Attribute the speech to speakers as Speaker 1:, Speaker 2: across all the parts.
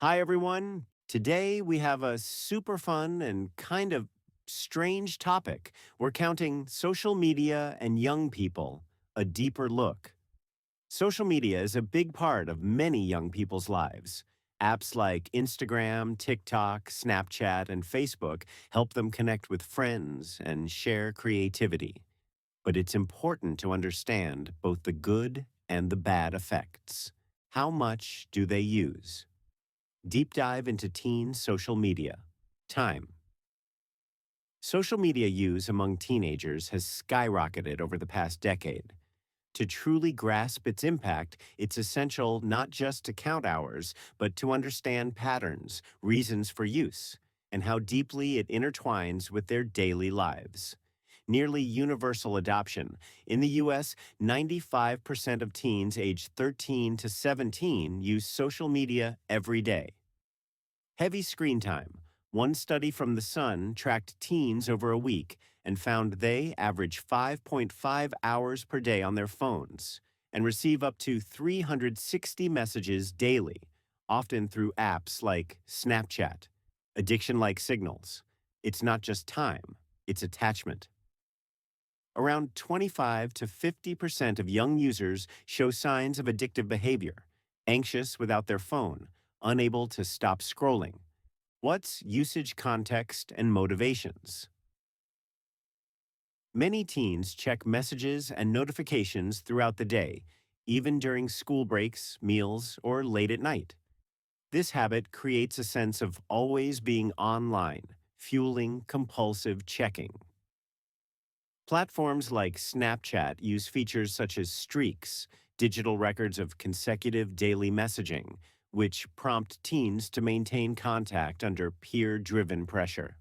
Speaker 1: Hi, everyone. Today we have a super fun and kind of strange topic. We're counting social media and young people, a deeper look. Social media is a big part of many young people's lives. Apps like Instagram, TikTok, Snapchat, and Facebook help them connect with friends and share creativity. But it's important to understand both the good and the bad effects. How much do they use? Deep dive into teen social media. Time. Social media use among teenagers has skyrocketed over the past decade. To truly grasp its impact, it's essential not just to count hours, but to understand patterns, reasons for use, and how deeply it intertwines with their daily lives. Nearly universal adoption. In the US, 95% of teens aged 13 to 17 use social media every day. Heavy screen time. One study from The Sun tracked teens over a week and found they average 5.5 hours per day on their phones and receive up to 360 messages daily, often through apps like Snapchat. Addiction like signals. It's not just time, it's attachment. Around 25 to 50% of young users show signs of addictive behavior, anxious without their phone, unable to stop scrolling. What's usage context and motivations? Many teens check messages and notifications throughout the day, even during school breaks, meals, or late at night. This habit creates a sense of always being online, fueling compulsive checking. Platforms like Snapchat use features such as streaks, digital records of consecutive daily messaging, which prompt teens to maintain contact under peer driven pressure.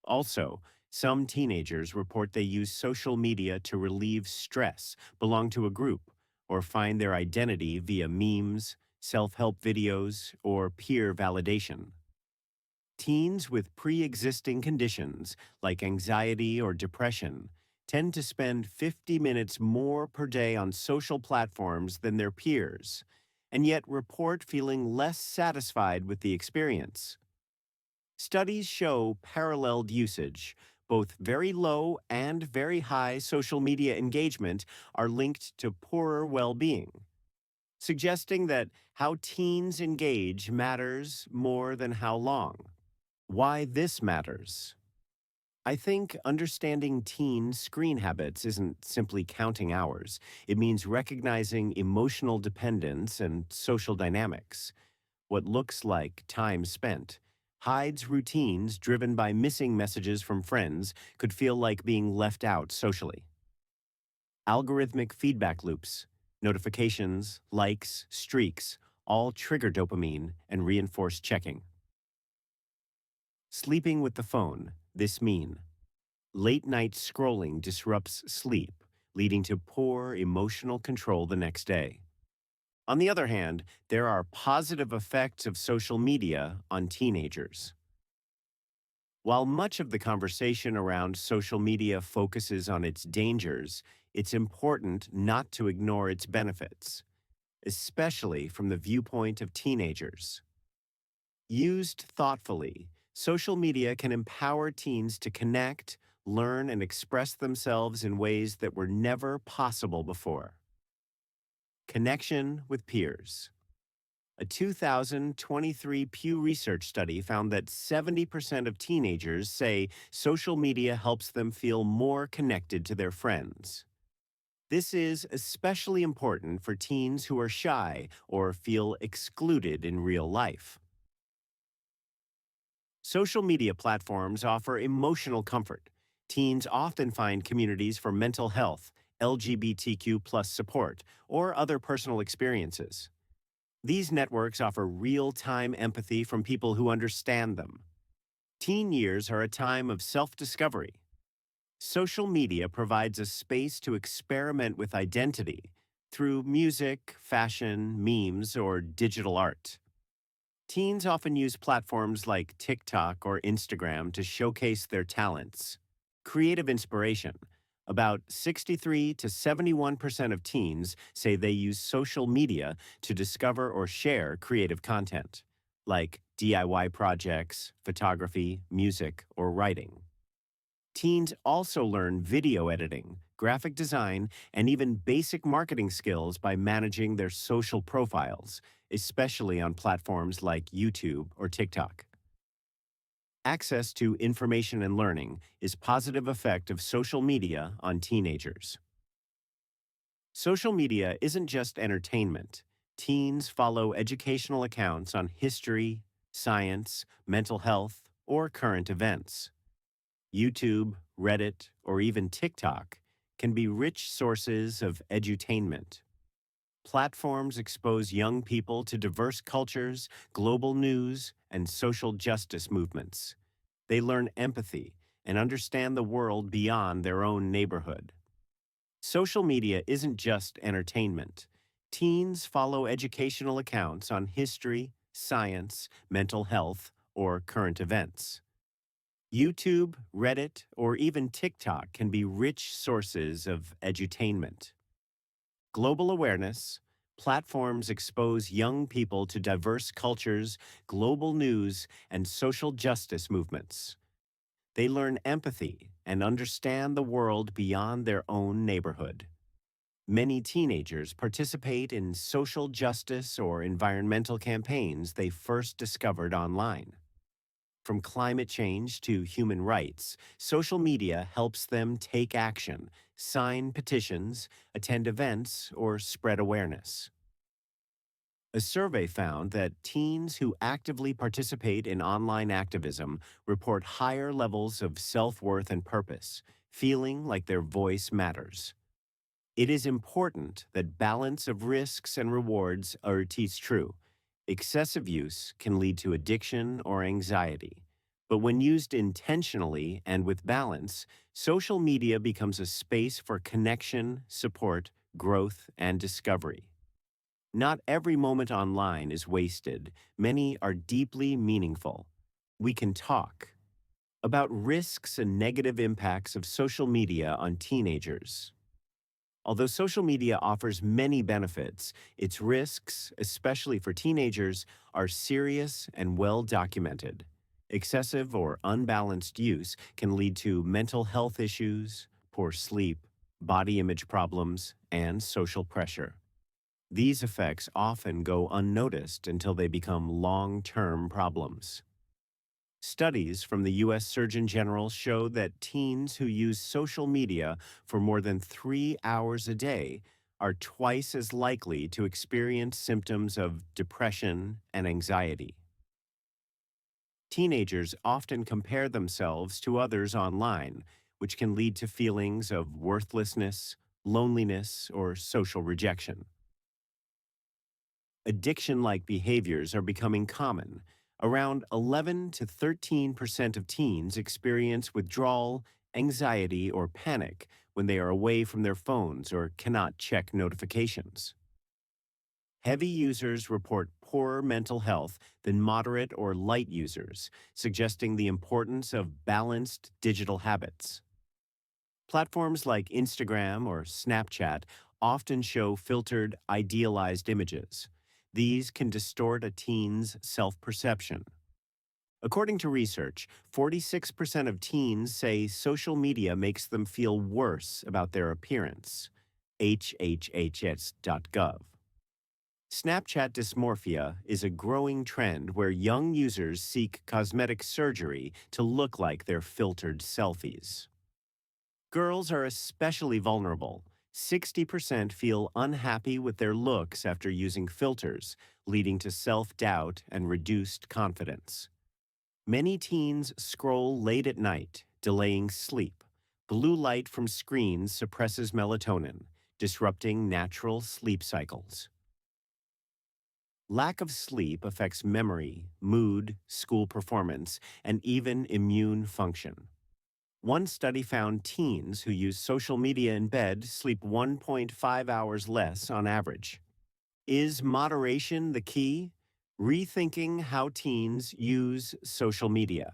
Speaker 1: Also, some teenagers report they use social media to relieve stress, belong to a group, or find their identity via memes, self help videos, or peer validation. Teens with pre existing conditions like anxiety or depression tend to spend 50 minutes more per day on social platforms than their peers, and yet report feeling less satisfied with the experience. Studies show paralleled usage. Both very low and very high social media engagement are linked to poorer well being, suggesting that how teens engage matters more than how long. Why this matters. I think understanding teen screen habits isn't simply counting hours. It means recognizing emotional dependence and social dynamics. What looks like time spent hides routines driven by missing messages from friends could feel like being left out socially. Algorithmic feedback loops, notifications, likes, streaks all trigger dopamine and reinforce checking. Sleeping with the phone, this mean. Late night scrolling disrupts sleep, leading to poor emotional control the next day. On the other hand, there are positive effects of social media on teenagers. While much of the conversation around social media focuses on its dangers, it's important not to ignore its benefits, especially from the viewpoint of teenagers. Used thoughtfully, social media can empower teens to connect, learn, and express themselves in ways that were never possible before. Connection with peers. A 2023 Pew Research study found that 70% of teenagers say social media helps them feel more connected to their friends. This is especially important for teens who are shy or feel excluded in real life. Social media platforms offer emotional comfort. Teens often find communities for mental health, LGBTQ plus support, or other personal experiences. These networks offer real time empathy from people who understand them. Teen years are a time of self discovery. Social media provides a space to experiment with identity through music, fashion, memes, or digital art. Teens often use platforms like TikTok or Instagram to showcase their talents. Creative inspiration. About 63 to 71% of teens say they use social media to discover or share creative content. like DIY projects, photography, music, or writing. Teens also learn video editing, graphic design, and even basic marketing skills by managing their social profiles, especially on platforms like YouTube or TikTok. Access to information and learning is positive effect of social media on teenagers. Social media isn't just entertainment. Teens follow educational accounts on history, science, mental health, or current events. YouTube, Reddit, or even TikTok can be rich sources of edutainment. Platforms expose young people to diverse cultures, global news, and social justice movements. They learn empathy and understand the world beyond their own neighborhood. Social media isn't just entertainment. Teens follow educational accounts on history, science, mental health, or current events. YouTube, Reddit, or even TikTok can be rich sources of edutainment. Global awareness, platforms expose young people to diverse cultures, global news, and social justice movements. They learn empathy and understand the world beyond their own neighborhood. Many teenagers participate in social justice or environmental campaigns they first discovered online. From climate change to human rights, social media helps them take action, sign petitions, attend events, or spread awareness. A survey found that teens who actively participate in online activism report higher levels of self-worth and purpose, feeling like their voice matters. It is important that balance of risks and rewards are teach true. Excessive use can lead to addiction or anxiety. But when used intentionally and with balance, social media becomes a space for connection, support, growth, and discovery. Not every moment online is wasted. Many are deeply meaningful. We can talk about risks and negative impacts of social media on teenagers. Although social media offers many benefits, its risks, especially for teenagers, are serious and well documented. Excessive or unbalanced use can lead to mental health issues, poor sleep, body image problems, and social pressure. These effects often go unnoticed until they become long-term problems. Studies from the U.S. Surgeon General show that teens who use social media for more than 3 hours a day are twice as likely to experience symptoms of depression and anxiety. Teenagers often compare themselves to others online, which can lead to feelings of worthlessness, loneliness, or social rejection. Addiction-like behaviors are becoming common. Around 11 to 13% of teens experience withdrawal, anxiety, or panic when they are away from their phones or cannot check notifications. Heavy users report poorer mental health than moderate or light users, suggesting the importance of balanced digital habits. Platforms like Instagram or Snapchat often show filtered, idealized images. These can distort a teen's self-perception. According to research, 46% of teens say social media makes them feel worse about their appearance. HHHS.gov. Snapchat dysmorphia is a growing trend where young users seek cosmetic surgery to look like their filtered selfies. Girls are especially vulnerable. 60% feel unhappy with their looks after using filters, leading to self-doubt and reduced confidence. Many teens scroll late at night, delaying sleep. Blue light from screens suppresses melatonin, disrupting natural sleep cycles. Lack of sleep affects memory, mood, school performance, and even immune function. One study found teens who use social media in bed sleep 1.5 hours less on average. Is moderation the key? Rethinking how teens use social media.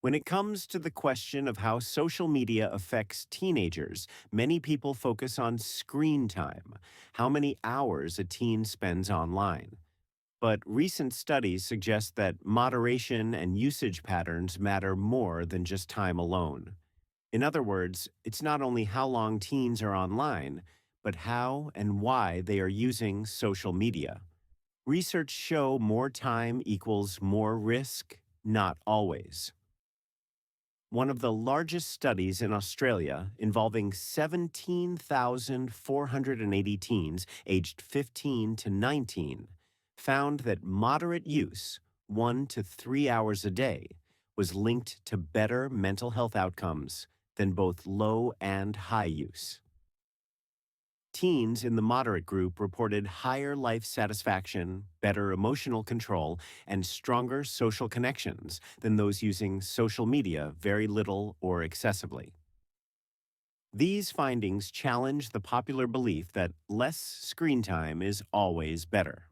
Speaker 1: When it comes to the question of how social media affects teenagers, many people focus on screen time, how many hours a teen spends online. But recent studies suggest that moderation and usage patterns matter more than just time alone. In other words, it's not only how long teens are online, but how and why they are using social media. Research show more time equals more risk, not always. One of the largest studies in Australia involving 17,480 teens aged 15 to 19 found that moderate use, 1 to 3 hours a day, was linked to better mental health outcomes than both low and high use. Teens in the moderate group reported higher life satisfaction, better emotional control, and stronger social connections than those using social media very little or excessively. These findings challenge the popular belief that less screen time is always better.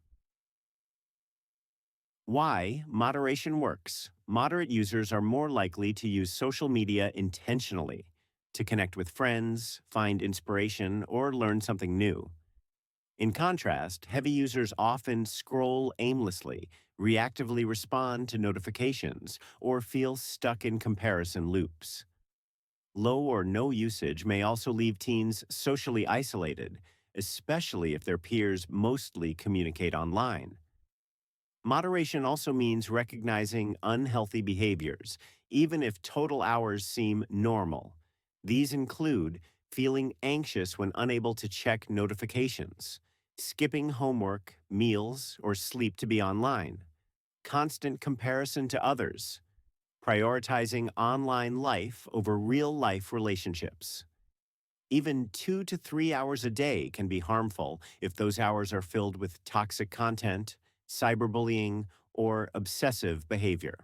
Speaker 1: Why moderation works. Moderate users are more likely to use social media intentionally to connect with friends, find inspiration, or learn something new. In contrast, heavy users often scroll aimlessly, reactively respond to notifications, or feel stuck in comparison loops. Low or no usage may also leave teens socially isolated, especially if their peers mostly communicate online. Moderation also means recognizing unhealthy behaviors, even if total hours seem normal. These include feeling anxious when unable to check notifications, skipping homework, meals, or sleep to be online, constant comparison to others, prioritizing online life over real life relationships. Even 2 to 3 hours a day can be harmful if those hours are filled with toxic content, cyberbullying, or obsessive behavior.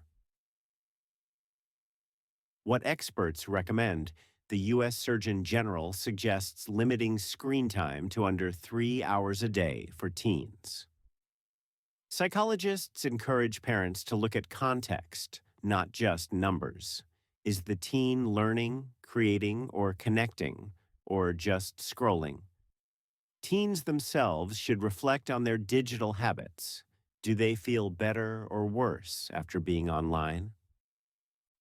Speaker 1: What experts recommend? The U.S. Surgeon General suggests limiting screen time to under 3 hours a day for teens. Psychologists encourage parents to look at context, not just numbers. Is the teen learning, creating, or connecting, or just scrolling? Teens themselves should reflect on their digital habits. Do they feel better or worse after being online?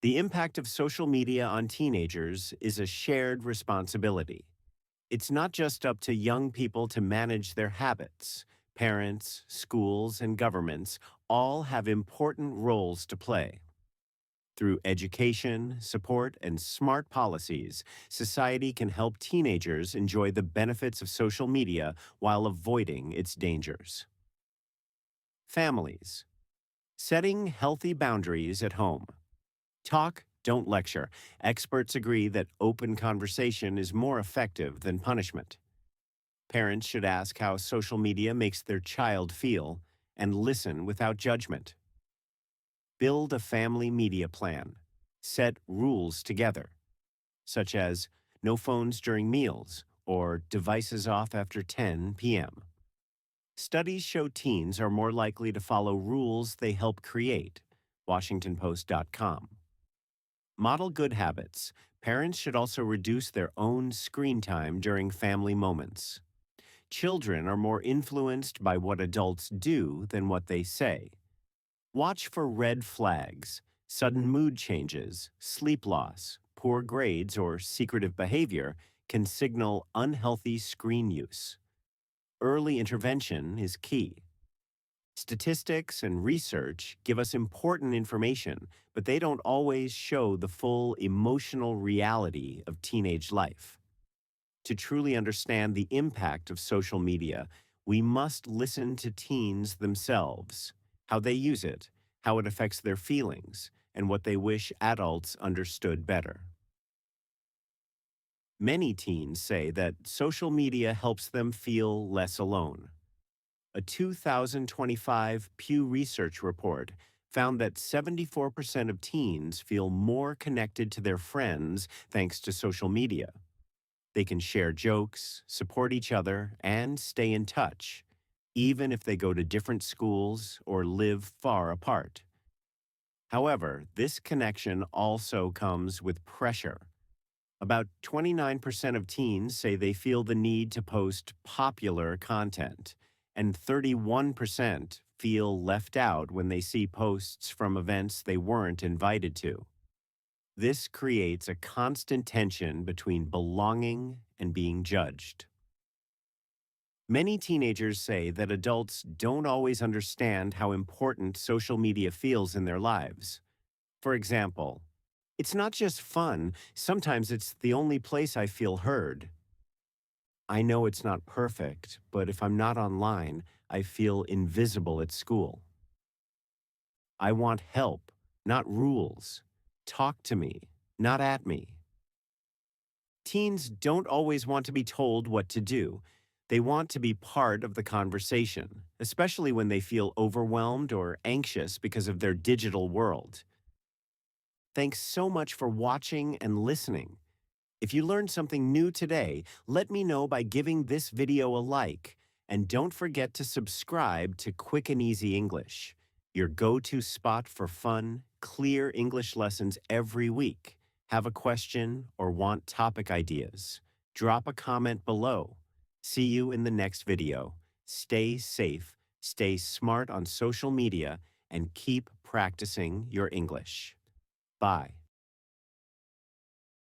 Speaker 1: The impact of social media on teenagers is a shared responsibility. It's not just up to young people to manage their habits. Parents, schools, and governments all have important roles to play. Through education, support, and smart policies, society can help teenagers enjoy the benefits of social media while avoiding its dangers. Families. Setting healthy boundaries at home. Talk, don't lecture. Experts agree that open conversation is more effective than punishment. Parents should ask how social media makes their child feel and listen without judgment. Build a family media plan. Set rules together, such as no phones during meals or devices off after 10 p.m. Studies show teens are more likely to follow rules they help create. WashingtonPost.com. Model good habits. Parents should also reduce their own screen time during family moments. Children are more influenced by what adults do than what they say. Watch for red flags, sudden mood changes, sleep loss, poor grades, or secretive behavior can signal unhealthy screen use. Early intervention is key. Statistics and research give us important information, but they don't always show the full emotional reality of teenage life. To truly understand the impact of social media, we must listen to teens themselves, how they use it, how it affects their feelings, and what they wish adults understood better. Many teens say that social media helps them feel less alone. A 2025 Pew Research report found that 74% of teens feel more connected to their friends thanks to social media. They can share jokes, support each other, and stay in touch, even if they go to different schools or live far apart. However, this connection also comes with pressure. About 29% of teens say they feel the need to post popular content, and 31% feel left out when they see posts from events they weren't invited to. This creates a constant tension between belonging and being judged. Many teenagers say that adults don't always understand how important social media feels in their lives. For example, it's not just fun, sometimes it's the only place I feel heard. I know it's not perfect, but if I'm not online, I feel invisible at school. I want help, not rules. Talk to me, not at me. Teens don't always want to be told what to do. They want to be part of the conversation, especially when they feel overwhelmed or anxious because of their digital world. Thanks so much for watching and listening. If you learned something new today, let me know by giving this video a like. And don't forget to subscribe to Quick and Easy English, your go-to spot for fun, clear English lessons every week. Have a question or want topic ideas? Drop a comment below. See you in the next video. Stay safe, stay smart on social media, and keep practicing your English. Bye.